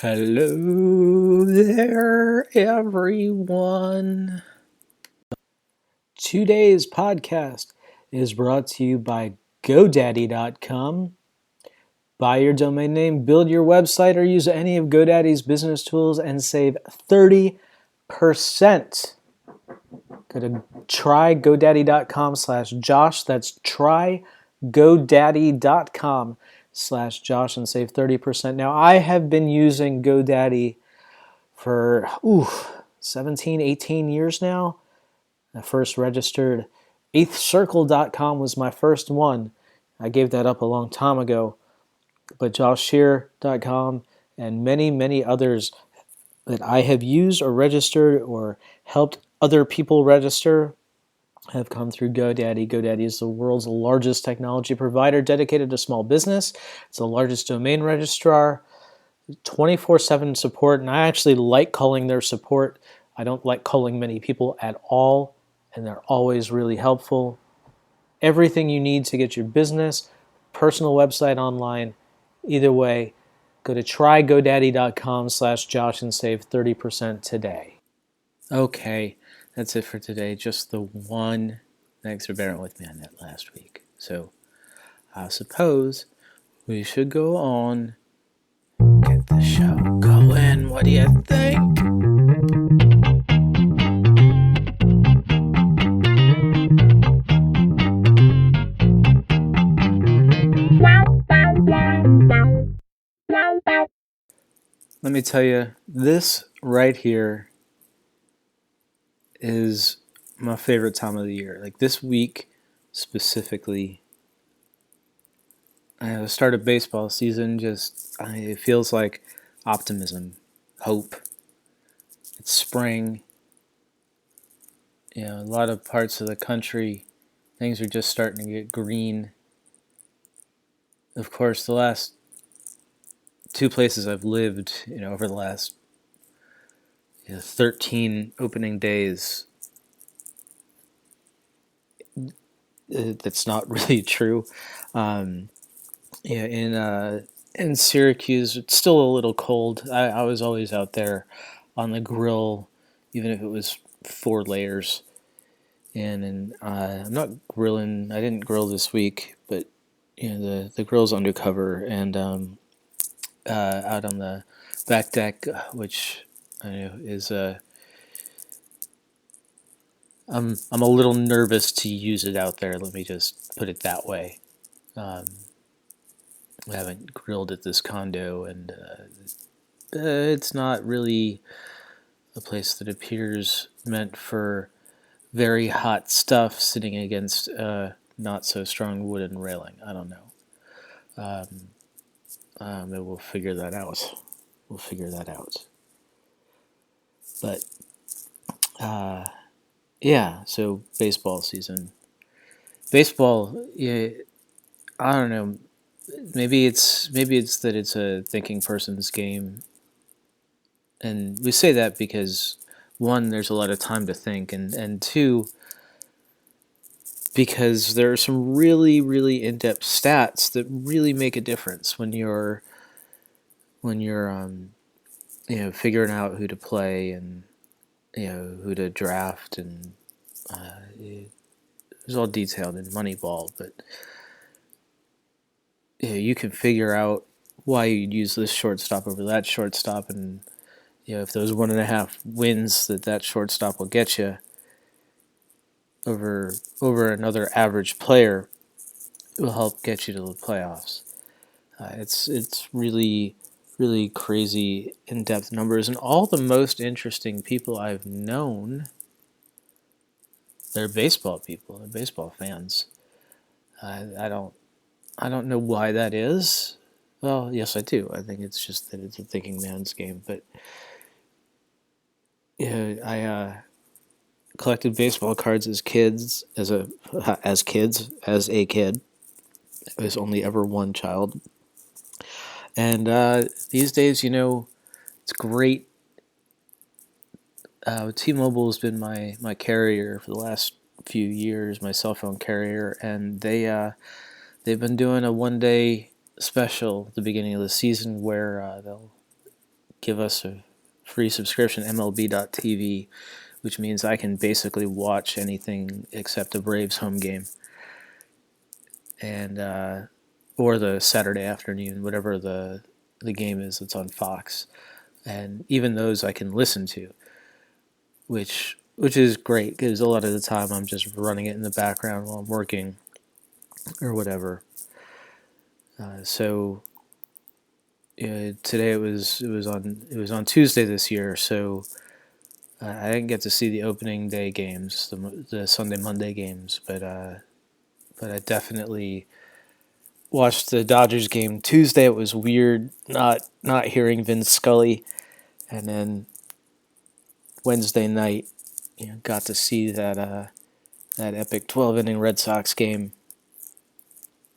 Hello there, everyone. Today's podcast is brought to you by GoDaddy.com. Buy your domain name, build your website, or use any of GoDaddy's business tools and save 30%. Go to trygodaddy.com/Josh. That's trygodaddy.com/Josh and save 30%. Now, I have been using GoDaddy for 17, 18 years now. I first registered. 8thcircle.com was my first one. I gave that up a long time ago. But joshshear.com and many, many others that I have used or registered or helped other people register have come through GoDaddy. GoDaddy is the world's largest technology provider dedicated to small business. It's the largest domain registrar. 24/7 support, and I actually like calling their support. I don't like calling many people at all, and they're always really helpful. Everything you need to get your business, personal website online, either way, go to trygodaddy.com/Josh and save 30% today. Okay, that's it for today. Just the one. Thanks for bearing with me on that last week. So I suppose we should go on. Get the show going. What do you think? Let me tell you, this right here is my favorite time of the year. Like this week specifically, the start of baseball season, it feels like optimism, hope. It's spring. A lot of parts of the country, things are just starting to get green. Of course, the last two places I've lived, over the last 13 opening days, that's not really true. In Syracuse, it's still a little cold. I was always out there on the grill, even if it was 4 layers. And I'm not grilling. I didn't grill this week, but the grill's undercover and out on the back deck, which I know is I'm a little nervous to use it out there. Let me just put it that way. I haven't grilled at this condo, and it's not really a place that appears meant for very hot stuff sitting against not so strong wooden railing. I don't know. Maybe we'll figure that out. But yeah, so baseball season. Baseball, yeah, I don't know. Maybe it's that it's a thinking person's game, and we say that because one, there's a lot of time to think, and two, because there are some really, really in-depth stats that really make a difference when you're figuring out who to play and who to draft, and it's all detailed in Moneyball, but you can figure out why you'd use this shortstop over that shortstop, and if those 1.5 wins that shortstop will get you over another average player, it will help get you to the playoffs. It's really, really crazy in-depth numbers, and all the most interesting people I've known, they're baseball people, they're baseball fans. I don't know why that is. Well, yes, I do. I think it's just that it's a thinking man's game. But I collected baseball cards as kids. As a kid, I was only ever one child. And these days, it's great. T-Mobile has been my carrier for the last few years, my cell phone carrier, and they've been doing a 1-day special at the beginning of the season where they'll give us a free subscription, MLB.TV, which means I can basically watch anything except a Braves home game, and or the Saturday afternoon, whatever the game is that's on Fox, and even those I can listen to, which is great because a lot of the time I'm just running it in the background while I'm working or whatever. So today it was on Tuesday this year, so I didn't get to see the opening day games, the Sunday Monday games, but I definitely watched the Dodgers game Tuesday. It was weird not hearing Vince Scully, and then Wednesday night, got to see that epic 12-inning Red Sox game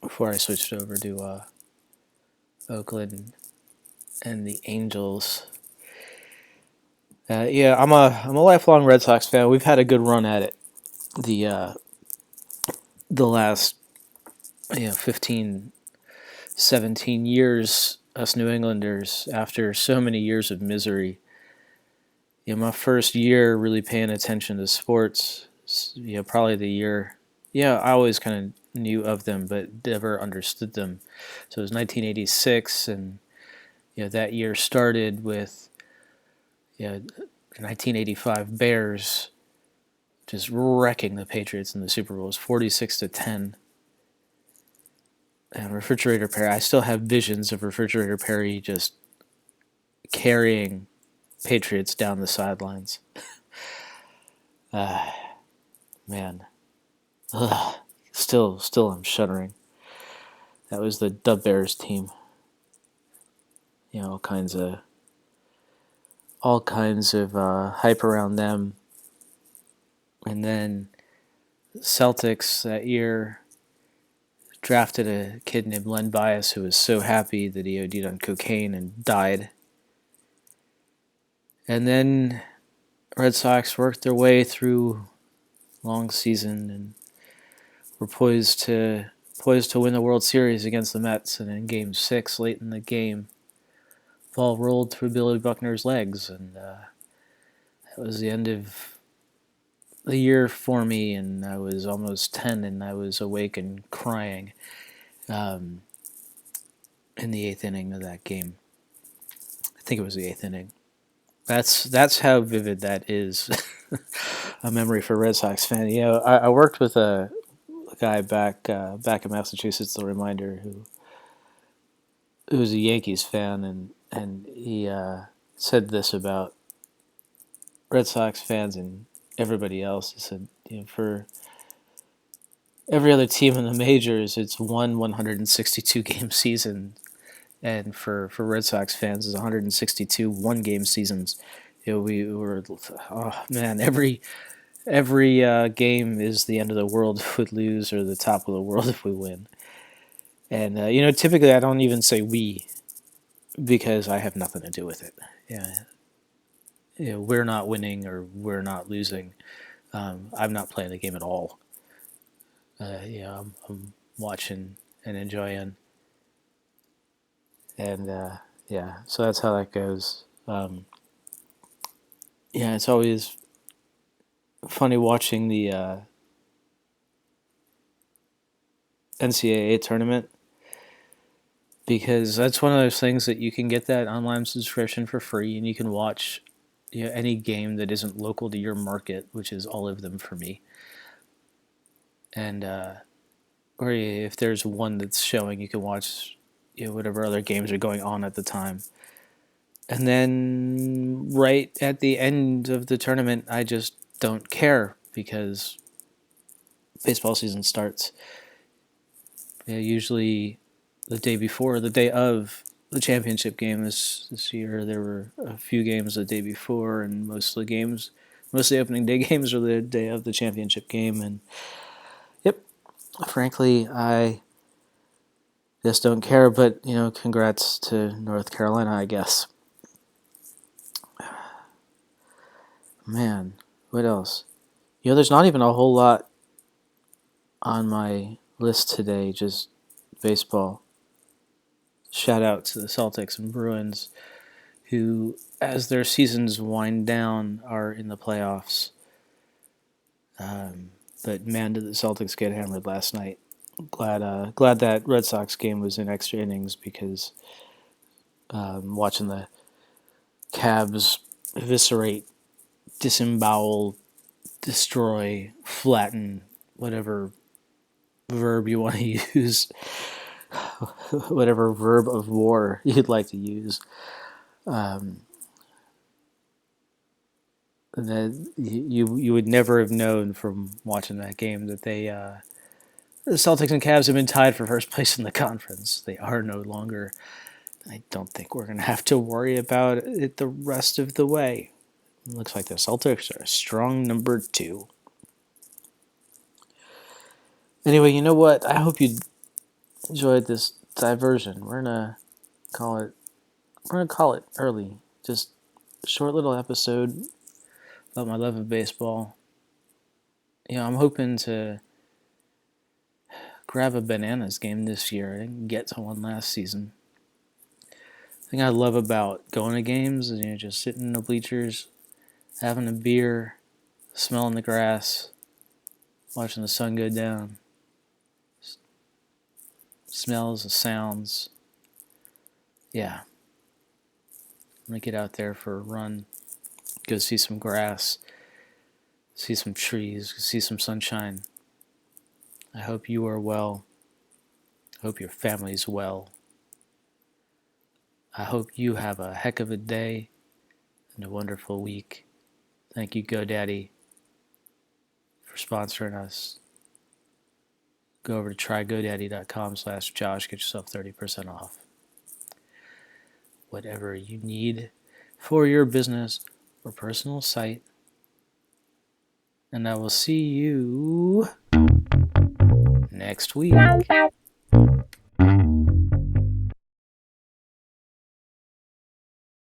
before I switched over to Oakland and the Angels. Yeah, I'm a lifelong Red Sox fan. We've had a good run at it the last 15, 17 years. Us New Englanders, after so many years of misery. My first year really paying attention to sports. Probably the year. I always kind of knew of them, but never understood them. So it was 1986, and that year started with the 1985 Bears just wrecking the Patriots in the Super Bowl. It was 46-10. And Refrigerator Perry, I still have visions of Refrigerator Perry just carrying Patriots down the sidelines. Man. Ugh. Still I'm shuddering. That was the Bears team. All kinds of hype around them. And then Celtics that year drafted a kid named Len Bias who was so happy that he OD'd on cocaine and died. And then Red Sox worked their way through long season and were poised to win the World Series against the Mets. And in Game 6, late in the game, ball rolled through Billy Buckner's legs, and that was the end of the year for me. And I was almost 10, and I was awake and crying in the 8th inning of that game. I think it was the 8th inning. That's how vivid that is. A memory for a Red Sox fan. I worked with a guy back in Massachusetts, the Reminder, who was a Yankees fan, and he said this about Red Sox fans and everybody else. He said, for every other team in the majors, it's one 162 game season, and for Red Sox fans, it's 162 one-game seasons. We were, oh man, every game is the end of the world if we lose, or the top of the world if we win. And typically I don't even say we, because I have nothing to do with it. We're not winning or we're not losing. I'm not playing the game at all. I'm watching and enjoying. And so that's how that goes. It's always funny watching the NCAA tournament, because that's one of those things that you can get that online subscription for free, and you can watch any game that isn't local to your market, which is all of them for me. And or if there's one that's showing, you can watch whatever other games are going on at the time. And then right at the end of the tournament, I just don't care, because baseball season starts. Usually the day before, the day of the championship game this year. There were a few games the day before, and most of the opening day games are the day of the championship game. And frankly, I just don't care. But congrats to North Carolina, I guess. Man, what else? There's not even a whole lot on my list today, just baseball. Shout out to the Celtics and Bruins, who, as their seasons wind down, are in the playoffs. But man, did the Celtics get hammered last night. Glad that Red Sox game was in extra innings because watching the Cavs eviscerate, disembowel, destroy, flatten, whatever verb you want to use, whatever verb of war you'd like to use. That you would never have known from watching that game that the Celtics and Cavs have been tied for first place in the conference. They are no longer. I don't think we're going to have to worry about it the rest of the way. It looks like the Celtics are a strong number 2. Anyway, you know what? I hope you enjoyed this diversion. We're gonna call it early. Just a short little episode about my love of baseball. I'm hoping to grab a Bananas game this year. I didn't get to one last season. The thing I love about going to games is just sitting in the bleachers, having a beer, smelling the grass, watching the sun go down. Smells, the sounds. Yeah. I'm going to get out there for a run, go see some grass, see some trees, see some sunshine. I hope you are well. I hope your family's well. I hope you have a heck of a day and a wonderful week. Thank you, GoDaddy, for sponsoring us. Go over to trygodaddy.com/Josh. Get yourself 30% off. Whatever you need for your business or personal site. And I will see you next week.